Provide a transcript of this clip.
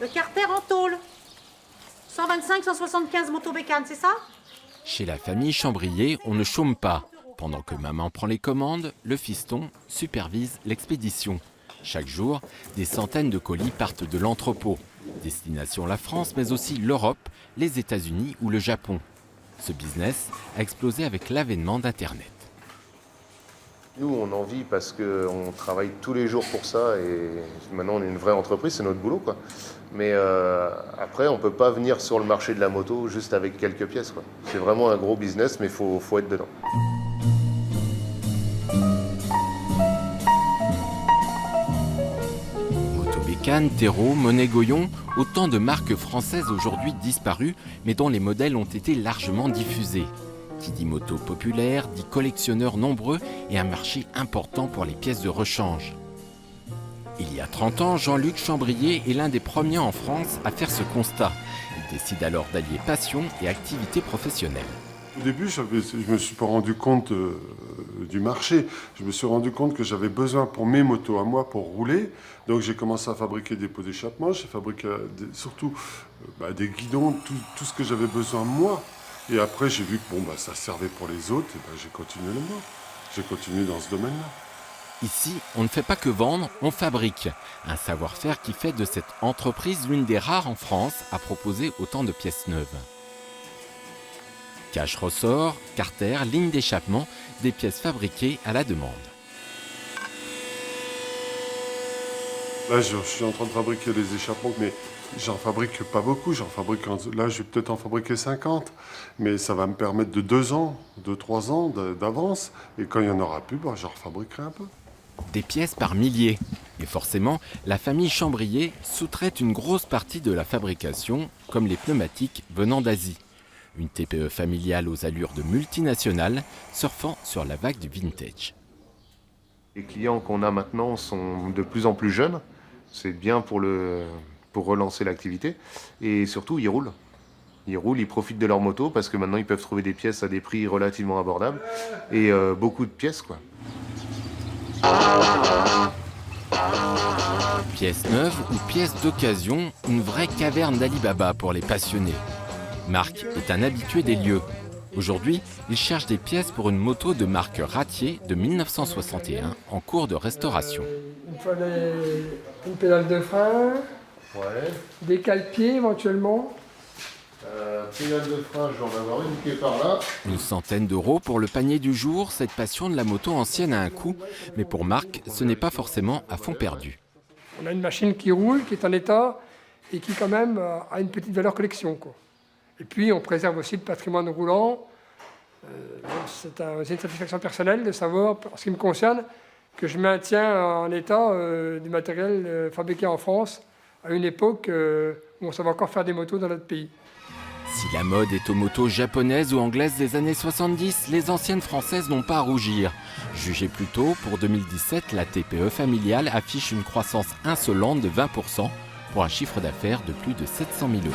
Le Carter en tôle. 125-175 motos bécanes, c'est ça? Chez la famille Chambrier, on ne chôme pas. Pendant que maman prend les commandes, le fiston supervise l'expédition. Chaque jour, des centaines de colis partent de l'entrepôt. Destination la France, mais aussi l'Europe, les États-Unis ou le Japon. Ce business a explosé avec l'avènement d'Internet. Nous, on en vit parce qu'on travaille tous les jours pour ça et maintenant on est une vraie entreprise, c'est notre boulot, quoi. Mais après, on ne peut pas venir sur le marché de la moto juste avec quelques pièces, quoi. C'est vraiment un gros business, mais il faut être dedans. Motobécane, Terreau, Monet-Goyon, autant de marques françaises aujourd'hui disparues, mais dont les modèles ont été largement diffusés. Qui dit moto populaire, dit collectionneurs nombreux et un marché important pour les pièces de rechange. Il y a 30 ans, Jean-Luc Chambrier est l'un des premiers en France à faire ce constat. Il décide alors d'allier passion et activité professionnelle. Au début, je ne me suis pas rendu compte du marché. Je me suis rendu compte que j'avais besoin pour mes motos à moi pour rouler. Donc j'ai commencé à fabriquer des pots d'échappement. J'ai fabriqué surtout des guidons, tout ce que j'avais besoin moi. Et après, j'ai vu que ça servait pour les autres, et j'ai continué le moi. J'ai continué dans ce domaine-là. Ici, on ne fait pas que vendre, on fabrique. Un savoir-faire qui fait de cette entreprise l'une des rares en France à proposer autant de pièces neuves. Cache-ressort, carter, ligne d'échappement, des pièces fabriquées à la demande. Là, je suis en train de fabriquer les échappements, mais j'en fabrique pas beaucoup. Là, je vais peut-être en fabriquer 50, mais ça va me permettre de 2-3 ans d'avance. Et quand il n'y en aura plus, j'en refabriquerai un peu. Des pièces par milliers. Et forcément, la famille Chambrier sous-traite une grosse partie de la fabrication, comme les pneumatiques venant d'Asie. Une TPE familiale aux allures de multinationales, surfant sur la vague du vintage. Les clients qu'on a maintenant sont de plus en plus jeunes. C'est bien pour relancer l'activité. Et surtout, ils roulent. Ils profitent de leur moto parce que maintenant, ils peuvent trouver des pièces à des prix relativement abordables. Et beaucoup de pièces, quoi. Pièces neuves ou pièces d'occasion, une vraie caverne d'Alibaba pour les passionnés. Marc est un habitué des lieux. Aujourd'hui, il cherche des pièces pour une moto de marque Ratier de 1961 en cours de restauration. Il me fallait une pédale de frein, des cale-pieds éventuellement. Pédale de frein, je vais en avoir une qui est par là. Une centaine d'euros pour le panier du jour, cette passion de la moto ancienne a un coût. Mais pour Marc, ce n'est pas forcément à fond perdu. On a une machine qui roule, qui est en état et qui quand même a une petite valeur collection, quoi. Et puis on préserve aussi le patrimoine roulant. C'est une satisfaction personnelle de savoir, en ce qui me concerne, que je maintiens en état du matériel fabriqué en France à une époque où on savait encore faire des motos dans notre pays. Si la mode est aux motos japonaises ou anglaises des années 70, les anciennes françaises n'ont pas à rougir. Jugez plutôt, pour 2017, la TPE familiale affiche une croissance insolente de 20% pour un chiffre d'affaires de plus de 700 000 euros.